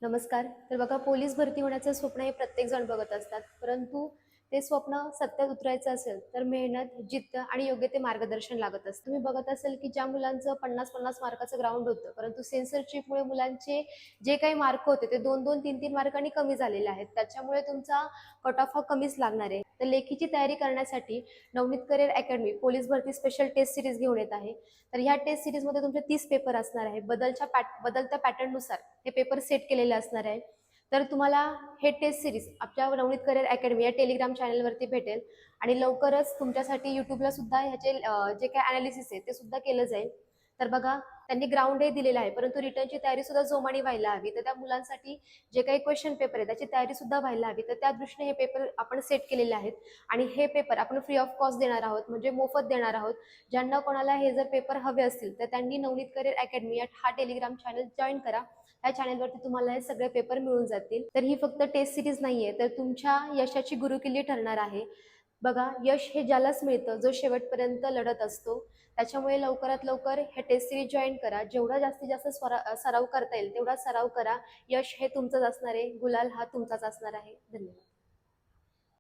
नमस्कार. तर बघा पोलीस भरती होण्याचं स्वप्न हे प्रत्येकजण बघत असतात. परंतु ते स्वप्न सत्यात उतरायचं असेल तर मेहनत, जिद्द आणि योग्य ते मार्गदर्शन लागत असतं. तुम्ही बघत असाल की ज्या मुलांचं 50-50 मार्काचं ग्राउंड होतं, परंतु सेन्सरशिपमुळे मुलांचे जे काही मार्क होते ते 2-2, 3-3 मार्कांनी कमी झालेले आहेत. त्याच्यामुळे तुमचा कट ऑफ हा कमीच लागणार आहे. तर लेखीची तयारी करण्यासाठी नवनीत करिअर अकॅडमी पोलीस भरती स्पेशल टेस्ट सिरीज घेऊन येत आहे. तर ह्या टेस्ट सिरीजमध्ये तुमचे 30 पेपर असणार आहे. बदलत्या पॅटर्ननुसार हे पेपर सेट केलेले असणार आहे. तर तुम्हाला हे टेस्ट सिरीज आपल्या नवनीत करिअर अकॅडमी या टेलिग्राम चॅनलवरती भेटेल आणि लवकरच तुमच्यासाठी युट्यूबला सुद्धा ह्याचे जे काही अनालिसिस आहे ते सुद्धा केलं जाईल. तर बघा, त्यांनी ग्राउंड हे दिलेलं आहे, परंतु रिटर्नची तयारी सुद्धा जोमाने व्हायला हवी. तर त्या मुलांसाठी जे काही क्वेश्चन पेपर आहे त्याची तयारी सुद्धा व्हायला हवी. तर त्या दृष्टीने हे पेपर आपण सेट केलेले आहेत आणि हे पेपर आपण फ्री ऑफ कॉस्ट देणार आहोत, म्हणजे मोफत देणार आहोत. ज्यांना कोणाला हे जर पेपर हवे असतील तर त्यांनी नवनीत करिअर अकॅडमी हा टेलिग्राम चॅनल जॉईन करा. या चॅनलवरती तुम्हाला हे सगळे पेपर मिळून जातील. तर ही फक्त टेस्ट सिरीज नाहीये, तर तुमच्या यशाची गुरुकिल्ली ठरणार आहे. बघा, यश हे ज्यालाच मिळतं जो शेवटपर्यंत लढत असतो. त्याच्यामुळे लवकरात लवकर हे टेस्ट सिरीज जॉईन करा. जेवढा जास्तीत जास्त सराव करता येईल तेवढा सराव करा. यश हे तुमचंच असणार आहे, गुलाल हा तुमचाच असणार आहे. धन्यवाद.